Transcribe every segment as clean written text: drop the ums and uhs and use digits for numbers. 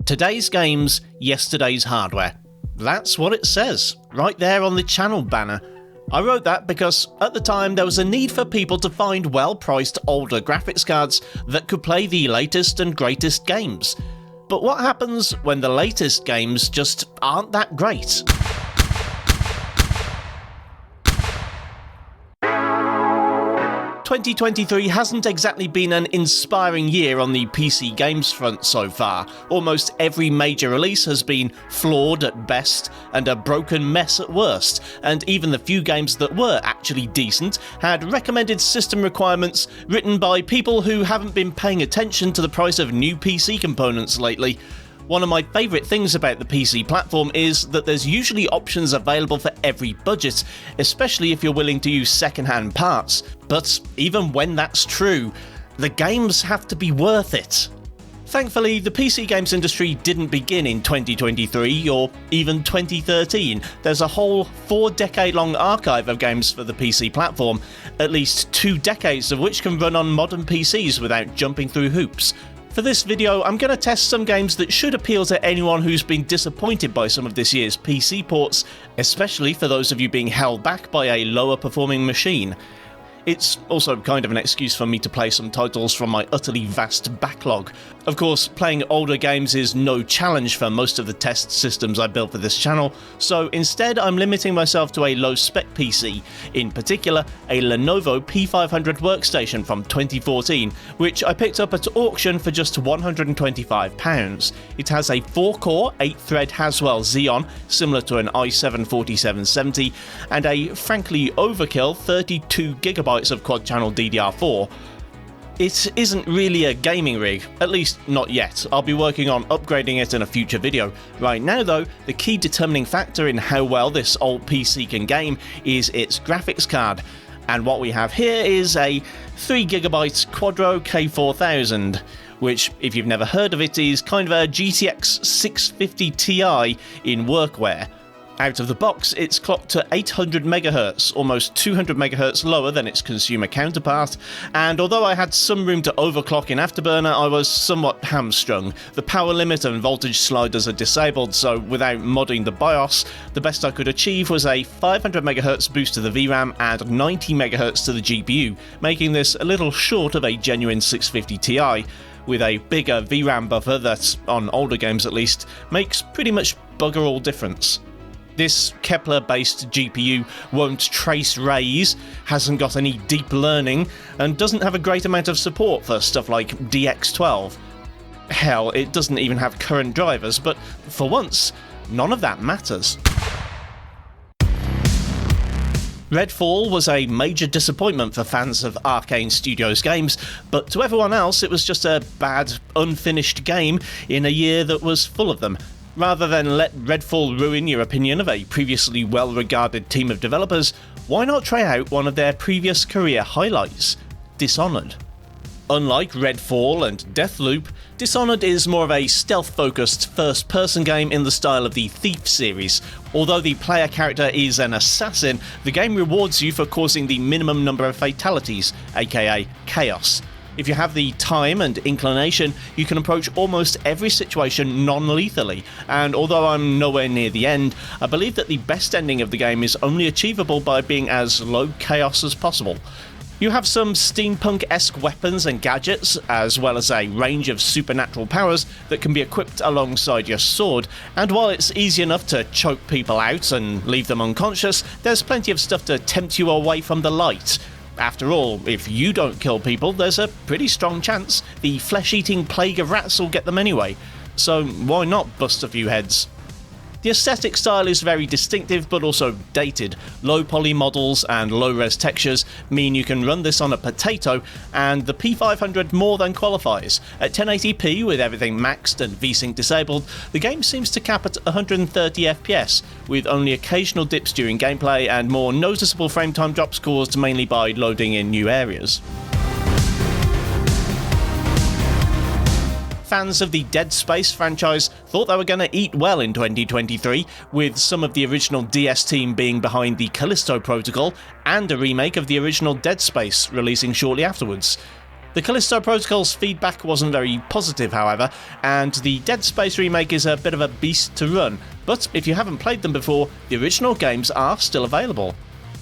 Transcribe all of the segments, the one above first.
Today's games, yesterday's hardware. That's what it says, right there on the channel banner. I wrote that because at the time there was a need for people to find well-priced older graphics cards that could play the latest and greatest games. But what happens when the latest games just aren't that great? "2023 hasn't exactly been an inspiring year on the PC games front so far. Almost every major release has been flawed at best and a broken mess at worst, and even the few games that were actually decent had recommended system requirements written by people who haven't been paying attention to the price of new PC components lately. One of my favourite things about the PC platform is that there's usually options available for every budget, especially if you're willing to use second-hand parts. But even when that's true, the games have to be worth it. Thankfully, the PC games industry didn't begin in 2023 or even 2013. There's a whole 4-decade-long archive of games for the PC platform, at least 2 decades of which can run on modern PCs without jumping through hoops. For this video, I'm going to test some games that should appeal to anyone who's been disappointed by some of this year's PC ports, especially for those of you being held back by a lower performing machine. It's also kind of an excuse for me to play some titles from my utterly vast backlog. Of course, playing older games is no challenge for most of the test systems I built for this channel, so instead I'm limiting myself to a low-spec PC, in particular a Lenovo P500 workstation from 2014, which I picked up at auction for just £125. It has a 4-core, 8-thread Haswell Xeon, similar to an i7-4770, and a frankly overkill 32GB of quad-channel DDR4. It isn't really a gaming rig, at least not yet. I'll be working on upgrading it in a future video. Right now though, the key determining factor in how well this old PC can game is its graphics card. And what we have here is a 3GB Quadro K4000, which, if you've never heard of it, is kind of a GTX 650 Ti in workwear. Out of the box, it's clocked to 800MHz, almost 200MHz lower than its consumer counterpart, and although I had some room to overclock in Afterburner, I was somewhat hamstrung. The power limit and voltage sliders are disabled, so without modding the BIOS, the best I could achieve was a 500MHz boost to the VRAM and 90MHz to the GPU, making this a little short of a genuine 650 Ti, with a bigger VRAM buffer that, on older games at least, makes pretty much bugger all difference. This Kepler-based GPU won't trace rays, hasn't got any deep learning, and doesn't have a great amount of support for stuff like DX12. Hell, it doesn't even have current drivers, but for once, none of that matters. Redfall was a major disappointment for fans of Arcane Studios games, but to everyone else it was just a bad, unfinished game in a year that was full of them. Rather than let Redfall ruin your opinion of a previously well-regarded team of developers, why not try out one of their previous career highlights, Dishonored? Unlike Redfall and Deathloop, Dishonored is more of a stealth-focused first-person game in the style of the Thief series. Although the player character is an assassin, the game rewards you for causing the minimum number of fatalities, aka chaos. If you have the time and inclination, you can approach almost every situation non-lethally, and although I'm nowhere near the end, I believe that the best ending of the game is only achievable by being as low chaos as possible. You have some steampunk-esque weapons and gadgets, as well as a range of supernatural powers that can be equipped alongside your sword, and while it's easy enough to choke people out and leave them unconscious, there's plenty of stuff to tempt you away from the light. After all, if you don't kill people, there's a pretty strong chance the flesh-eating plague of rats will get them anyway, so why not bust a few heads? The aesthetic style is very distinctive but also dated. Low poly models and low res textures mean you can run this on a potato, and the P500 more than qualifies. At 1080p with everything maxed and VSync disabled, the game seems to cap at 130 FPS, with only occasional dips during gameplay and more noticeable frame time drops caused mainly by loading in new areas. Fans of the Dead Space franchise thought they were going to eat well in 2023, with some of the original DS team being behind the Callisto protocol and a remake of the original Dead Space releasing shortly afterwards. The Callisto Protocol's feedback wasn't very positive, however, and the Dead Space remake is a bit of a beast to run, but if you haven't played them before, the original games are still available.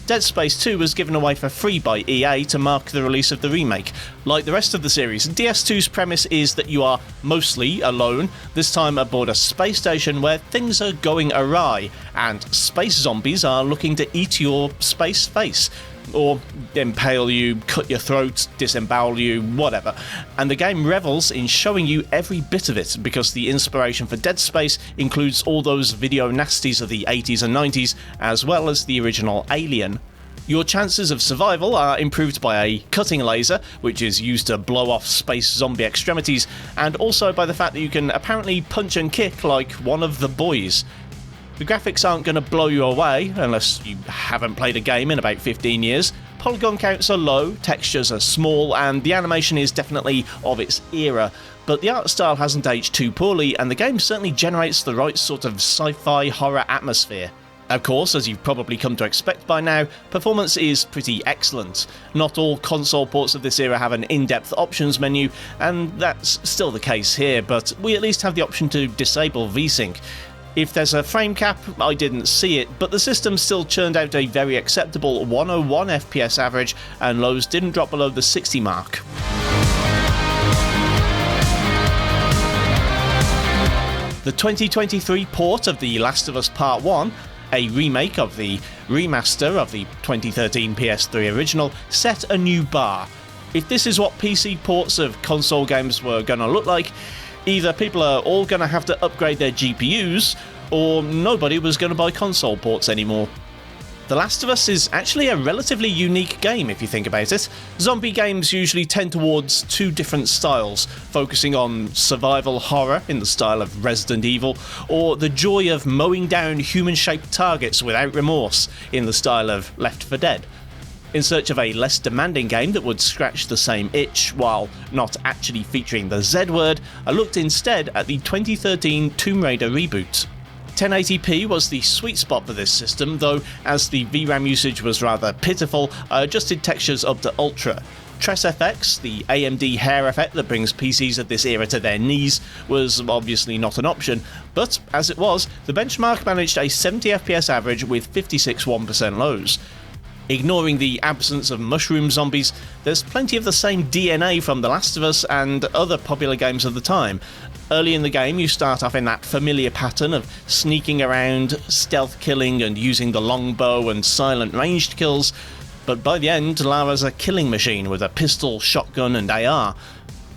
Dead Space 2 was given away for free by EA to mark the release of the remake. Like the rest of the series, DS2's premise is that you are mostly alone, this time aboard a space station where things are going awry, and space zombies are looking to eat your space face. Or impale you, cut your throat, disembowel you, whatever. And the game revels in showing you every bit of it, because the inspiration for Dead Space includes all those video nasties of the 80s and 90s, as well as the original Alien. Your chances of survival are improved by a cutting laser, which is used to blow off space zombie extremities, and also by the fact that you can apparently punch and kick like one of the boys. The graphics aren't going to blow you away, unless you haven't played a game in about 15 years. Polygon counts are low, textures are small, and the animation is definitely of its era, but the art style hasn't aged too poorly, and the game certainly generates the right sort of sci-fi horror atmosphere. Of course, as you've probably come to expect by now, performance is pretty excellent. Not all console ports of this era have an in-depth options menu, and that's still the case here, but we at least have the option to disable VSync. If there's a frame cap, I didn't see it, but the system still churned out a very acceptable 101 FPS average, and lows didn't drop below the 60 mark. The 2023 port of The Last of Us Part 1, a remake of the remaster of the 2013 PS3 original, set a new bar. If this is what PC ports of console games were gonna look like, either people are all going to have to upgrade their GPUs, or nobody was going to buy console ports anymore. The Last of Us is actually a relatively unique game if you think about it. Zombie games usually tend towards two different styles, focusing on survival horror in the style of Resident Evil, or the joy of mowing down human-shaped targets without remorse in the style of Left 4 Dead. In search of a less demanding game that would scratch the same itch while not actually featuring the Z word, I looked instead at the 2013 Tomb Raider reboot. 1080p was the sweet spot for this system, though as the VRAM usage was rather pitiful, I adjusted textures up to Ultra. TressFX, the AMD hair effect that brings PCs of this era to their knees, was obviously not an option, but as it was, the benchmark managed a 70 FPS average with 56 1% lows. Ignoring the absence of mushroom zombies, there's plenty of the same DNA from The Last of Us and other popular games of the time. Early in the game, you start off in that familiar pattern of sneaking around, stealth killing and using the longbow and silent ranged kills, but by the end, Lara's a killing machine with a pistol, shotgun and AR.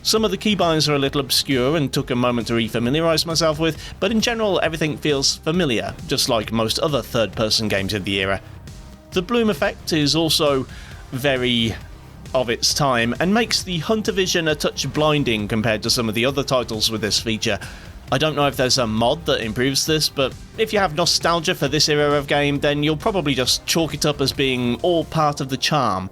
Some of the keybinds are a little obscure and took a moment to refamiliarise myself with, but in general everything feels familiar, just like most other third-person games of the era. The bloom effect is also very of its time, and makes the hunter vision a touch blinding compared to some of the other titles with this feature. I don't know if there's a mod that improves this, but if you have nostalgia for this era of game, then you'll probably just chalk it up as being all part of the charm.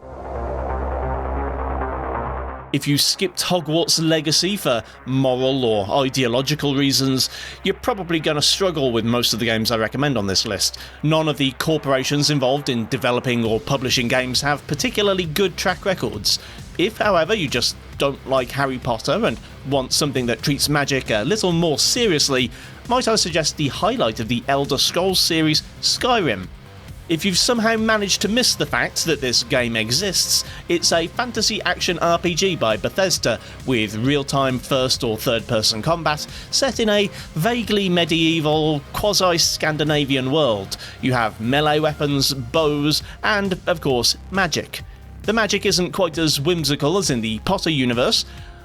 If you skipped Hogwarts Legacy for moral or ideological reasons, you're probably going to struggle with most of the games I recommend on this list. None of the corporations involved in developing or publishing games have particularly good track records. If, however, you just don't like Harry Potter and want something that treats magic a little more seriously, might I suggest the highlight of the Elder Scrolls series, Skyrim. If you've somehow managed to miss the fact that this game exists, it's a fantasy action RPG by Bethesda with real-time first or third-person combat set in a vaguely medieval, quasi-Scandinavian world. You have melee weapons, bows, and, of course, magic. The magic isn't quite as whimsical as in the Potter universe.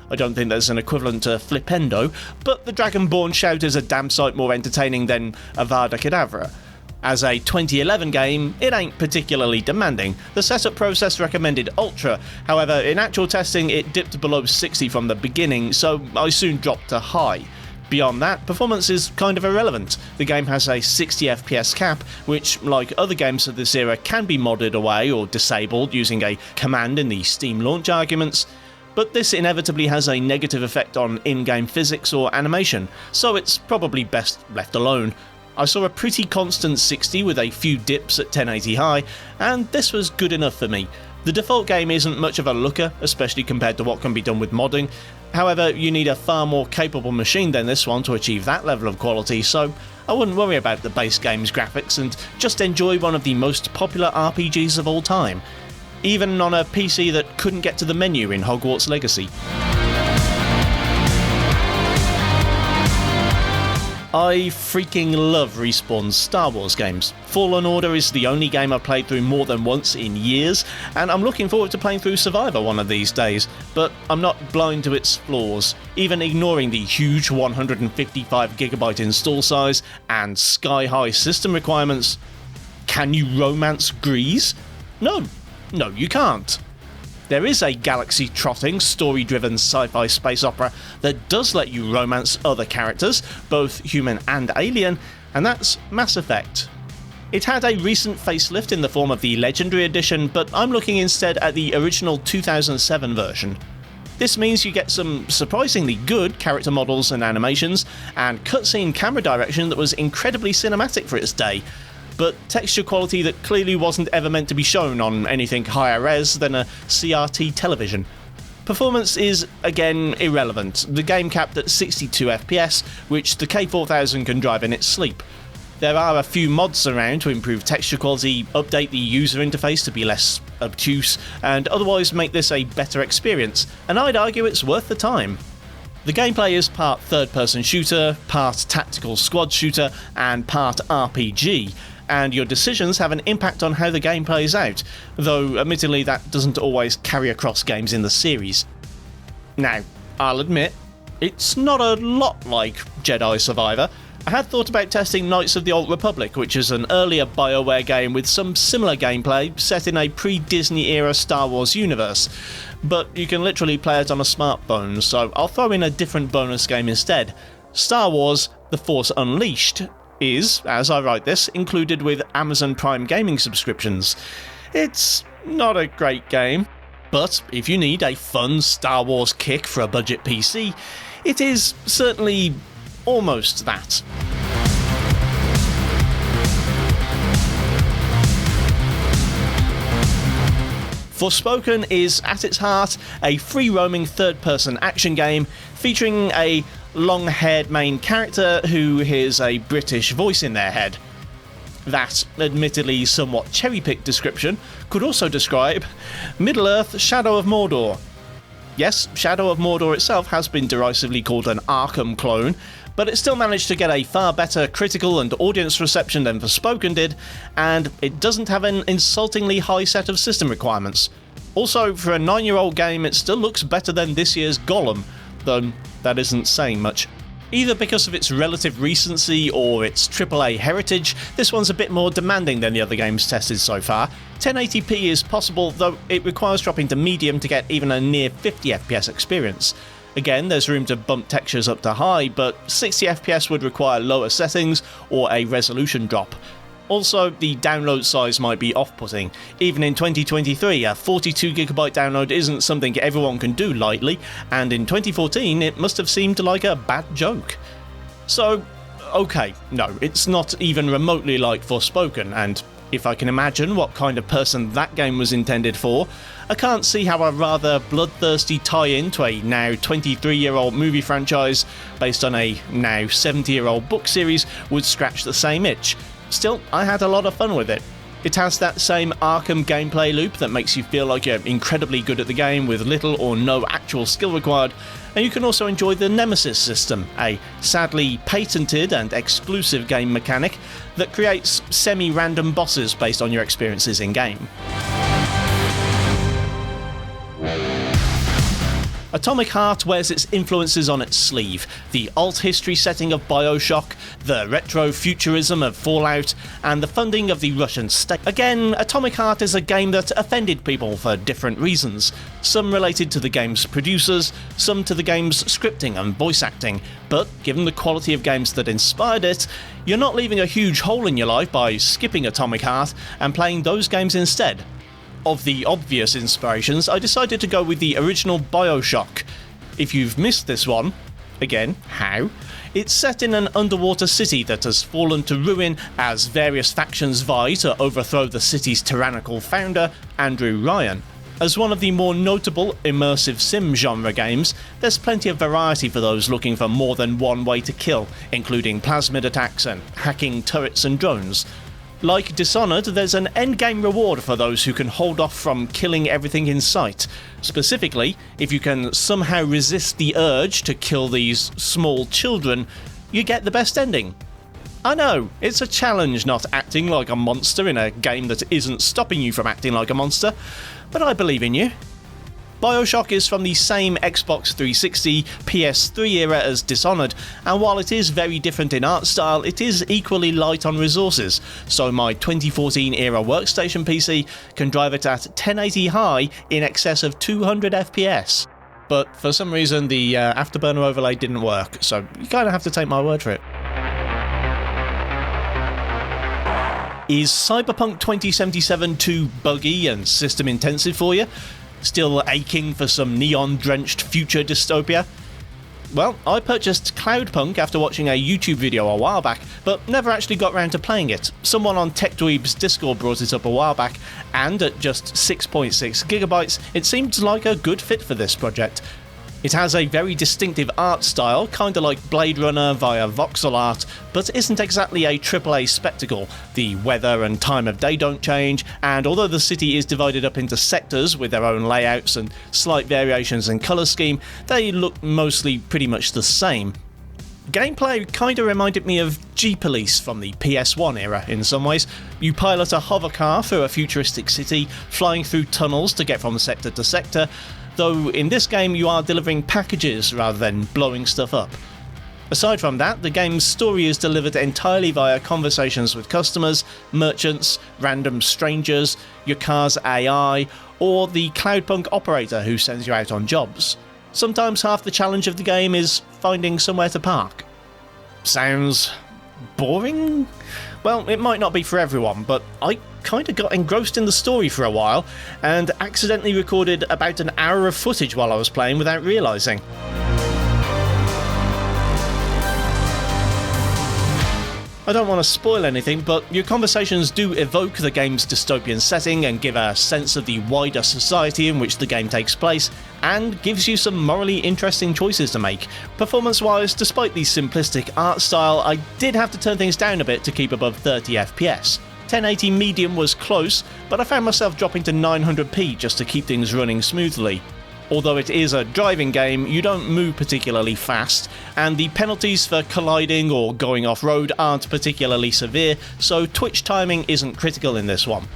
I don't think there's an equivalent to Flipendo, but the Dragonborn shout is a damn sight more entertaining than Avada Kedavra. As a 2011 game, it ain't particularly demanding. The setup process recommended Ultra, however in actual testing it dipped below 60 from the beginning, so I soon dropped to High. Beyond that, performance is kind of irrelevant. The game has a 60 FPS cap, which, like other games of this era, can be modded away or disabled using a command in the Steam launch arguments, but this inevitably has a negative effect on in-game physics or animation, so it's probably best left alone. I saw a pretty constant 60 with a few dips at 1080 high, and this was good enough for me. The default game isn't much of a looker, especially compared to what can be done with modding. However, you need a far more capable machine than this one to achieve that level of quality, so I wouldn't worry about the base game's graphics and just enjoy one of the most popular RPGs of all time, even on a PC that couldn't get to the menu in Hogwarts Legacy. I freaking love Respawn's Star Wars games. Fallen Order is the only game I've played through more than once in years, and I'm looking forward to playing through Survivor one of these days, but I'm not blind to its flaws, even ignoring the huge 155GB install size and sky-high system requirements. Can you romance Grease? No, you can't. There is a galaxy-trotting, story-driven sci-fi space opera that does let you romance other characters, both human and alien, and that's Mass Effect. It had a recent facelift in the form of the Legendary Edition, but I'm looking instead at the original 2007 version. This means you get some surprisingly good character models and animations, and cutscene camera direction that was incredibly cinematic for its day, but texture quality that clearly wasn't ever meant to be shown on anything higher res than a CRT television. Performance is, again, irrelevant. The game capped at 62 FPS, which the K4000 can drive in its sleep. There are a few mods around to improve texture quality, update the user interface to be less obtuse, and otherwise make this a better experience, and I'd argue it's worth the time. The gameplay is part third-person shooter, part tactical squad shooter, and part RPG, and your decisions have an impact on how the game plays out, though admittedly that doesn't always carry across games in the series. Now, I'll admit, it's not a lot like Jedi Survivor. I had thought about testing Knights of the Old Republic, which is an earlier BioWare game with some similar gameplay set in a pre-Disney era Star Wars universe, but you can literally play it on a smartphone, so I'll throw in a different bonus game instead. Star Wars The Force Unleashed is, as I write this, included with Amazon Prime gaming subscriptions. It's not a great game, but if you need a fun Star Wars kick for a budget PC, it is certainly almost that. Forspoken is, at its heart, a free-roaming third-person action game featuring a long-haired main character who hears a British voice in their head. That, admittedly somewhat cherry-picked description could also describe Middle-earth Shadow of Mordor. Yes, Shadow of Mordor itself has been derisively called an Arkham clone, but it still managed to get a far better critical and audience reception than Forspoken did, and it doesn't have an insultingly high set of system requirements. Also, for a 9-year-old game, it still looks better than this year's Gollum, though that isn't saying much. Either because of its relative recency or its AAA heritage, this one's a bit more demanding than the other games tested so far. 1080p is possible, though it requires dropping to medium to get even a near 50 FPS experience. Again, there's room to bump textures up to high, but 60 FPS would require lower settings or a resolution drop. Also, the download size might be off-putting. Even in 2023, a 42GB download isn't something everyone can do lightly, and in 2014 it must have seemed like a bad joke. So, okay, no, it's not even remotely like Forspoken, and if I can imagine what kind of person that game was intended for, I can't see how a rather bloodthirsty tie-in to a now 23-year-old movie franchise based on a now 70-year-old book series would scratch the same itch. Still, I had a lot of fun with it. It has that same Arkham gameplay loop that makes you feel like you're incredibly good at the game with little or no actual skill required, and you can also enjoy the Nemesis system, a sadly patented and exclusive game mechanic that creates semi-random bosses based on your experiences in-game. Atomic Heart wears its influences on its sleeve, the alt-history setting of BioShock, the retro-futurism of Fallout, and the funding of the Russian state. Again, Atomic Heart is a game that offended people for different reasons, some related to the game's producers, some to the game's scripting and voice acting, but given the quality of games that inspired it, you're not leaving a huge hole in your life by skipping Atomic Heart and playing those games instead. Of the obvious inspirations, I decided to go with the original BioShock. If you've missed this one, Again, how? It's set in an underwater city that has fallen to ruin as various factions vie to overthrow the city's tyrannical founder, Andrew Ryan. As one of the more notable immersive sim genre games, there's plenty of variety for those looking for more than one way to kill, including plasmid attacks and hacking turrets and drones. Like Dishonored, there's an endgame reward for those who can hold off from killing everything in sight. Specifically, if you can somehow resist the urge to kill these small children, you get the best ending. I know, it's a challenge not acting like a monster in a game that isn't stopping you from acting like a monster, but I believe in you. BioShock is from the same Xbox 360, PS3 era as Dishonored, and while it is very different in art style, it is equally light on resources, so my 2014 era workstation PC can drive it at 1080 high in excess of 200 FPS. But for some reason the Afterburner overlay didn't work, so you kinda have to take my word for it. Is Cyberpunk 2077 too buggy and system intensive for you? Still aching for some neon-drenched future dystopia? Well, I purchased Cloudpunk after watching a YouTube video a while back, but never actually got round to playing it. Someone on TechDweeb's Discord brought it up a while back, and at just 6.6 gigabytes, it seemed like a good fit for this project. It has a very distinctive art style, kinda like Blade Runner via voxel art, but isn't exactly a AAA spectacle. The weather and time of day don't change, and although the city is divided up into sectors with their own layouts and slight variations in colour scheme, they look mostly pretty much the same. Gameplay kinda reminded me of G-Police from the PS1 era in some ways. You pilot a hovercar through a futuristic city, flying through tunnels to get from sector to sector, though in this game you are delivering packages rather than blowing stuff up. Aside from that, the game's story is delivered entirely via conversations with customers, merchants, random strangers, your car's AI, or the Cloudpunk operator who sends you out on jobs. Sometimes half the challenge of the game is finding somewhere to park. Sounds boring? Well, it might not be for everyone, but I kinda got engrossed in the story for a while, and accidentally recorded about an hour of footage while I was playing without realising. I don't want to spoil anything, but your conversations do evoke the game's dystopian setting and give a sense of the wider society in which the game takes place, and gives you some morally interesting choices to make. Performance-wise, despite the simplistic art style, I did have to turn things down a bit to keep above 30 FPS. 1080 medium was close, but I found myself dropping to 900p just to keep things running smoothly. Although it is a driving game, you don't move particularly fast, and the penalties for colliding or going off-road aren't particularly severe, so twitch timing isn't critical in this one.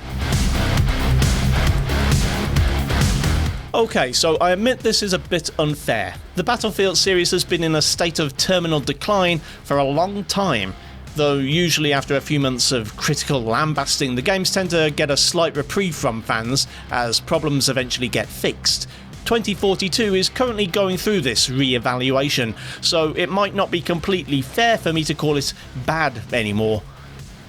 Okay, so I admit this is a bit unfair. The Battlefield series has been in a state of terminal decline for a long time, though usually after a few months of critical lambasting, the games tend to get a slight reprieve from fans as problems eventually get fixed. 2042 is currently going through this re-evaluation, so it might not be completely fair for me to call it bad anymore.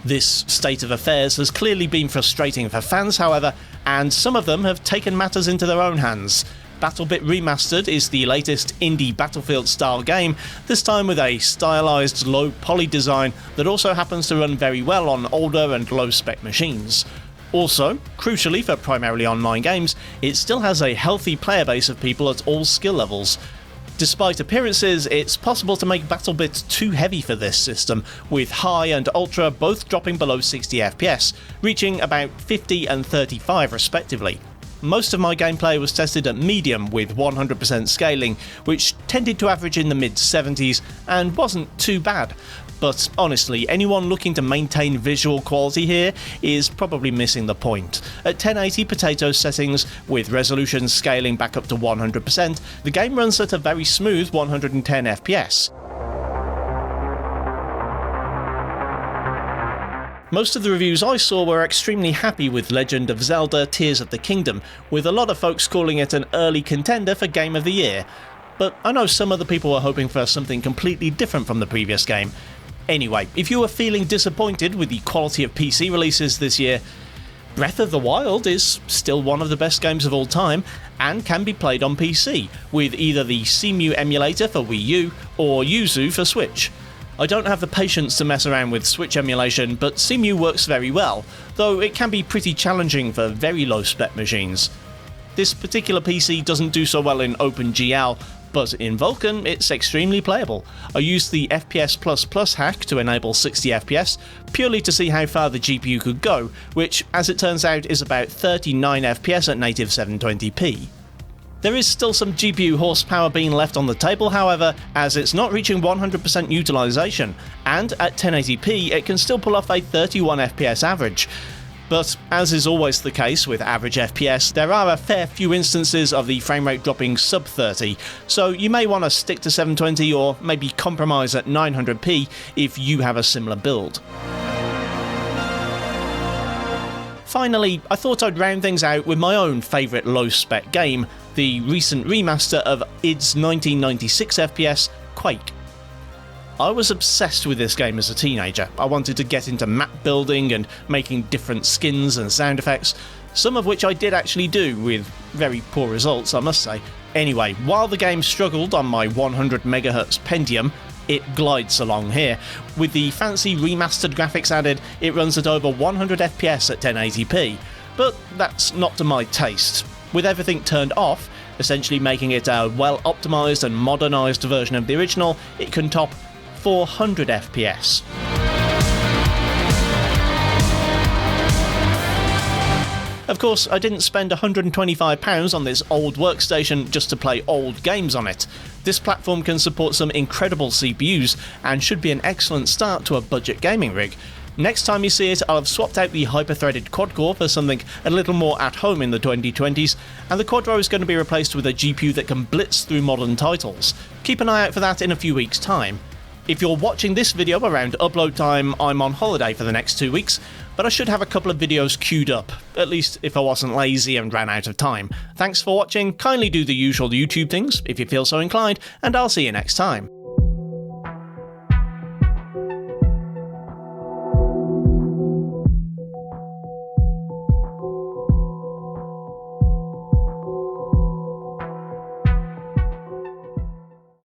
This state of affairs has clearly been frustrating for fans, however, and some of them have taken matters into their own hands. BattleBit Remastered is the latest indie Battlefield-style game, this time with a stylised low-poly design that also happens to run very well on older and low-spec machines. Also, crucially for primarily online games, it still has a healthy player base of people at all skill levels. Despite appearances, it's possible to make BattleBit too heavy for this system, with high and ultra both dropping below 60 FPS, reaching about 50 and 35 respectively. Most of my gameplay was tested at medium with 100% scaling, which tended to average in the mid-70s and wasn't too bad. But honestly, anyone looking to maintain visual quality here is probably missing the point. At 1080 potato settings, with resolution scaling back up to 100%, the game runs at a very smooth 110 FPS. Most of the reviews I saw were extremely happy with Legend of Zelda Tears of the Kingdom, with a lot of folks calling it an early contender for Game of the Year. But I know some other people were hoping for something completely different from the previous game. Anyway, if you are feeling disappointed with the quality of PC releases this year, Breath of the Wild is still one of the best games of all time, and can be played on PC, with either the CEMU emulator for Wii U or Yuzu for Switch. I don't have the patience to mess around with Switch emulation, but CEMU works very well, though it can be pretty challenging for very low spec machines. This particular PC doesn't do so well in OpenGL, but in Vulkan it's extremely playable. I used the FPS++ hack to enable 60 FPS, purely to see how far the GPU could go, which as it turns out is about 39 FPS at native 720p. There is still some GPU horsepower being left on the table, however, as it's not reaching 100% utilisation, and at 1080p it can still pull off a 31 FPS average. But as is always the case with average FPS, there are a fair few instances of the frame rate dropping sub 30, so you may want to stick to 720 or maybe compromise at 900p if you have a similar build. Finally, I thought I'd round things out with my own favourite low-spec game, the recent remaster of id's 1996 FPS, Quake. I was obsessed with this game as a teenager. I wanted to get into map building and making different skins and sound effects, some of which I did actually do, with very poor results I must say. Anyway, while the game struggled on my 100MHz Pentium, it glides along here. With the fancy remastered graphics added, it runs at over 100 FPS at 1080p, but that's not to my taste. With everything turned off, essentially making it a well optimised and modernised version of the original, it can top 400 FPS. Of course, I didn't spend £125 on this old workstation just to play old games on it. This platform can support some incredible CPUs and should be an excellent start to a budget gaming rig. Next time you see it, I'll have swapped out the hyper-threaded quad-core for something a little more at home in the 2020s, and the Quadro is going to be replaced with a GPU that can blitz through modern titles. Keep an eye out for that in a few weeks' time. If you're watching this video around upload time, I'm on holiday for the next 2 weeks, but I should have a couple of videos queued up, at least if I wasn't lazy and ran out of time. Thanks for watching, kindly do the usual YouTube things if you feel so inclined, and I'll see you next time.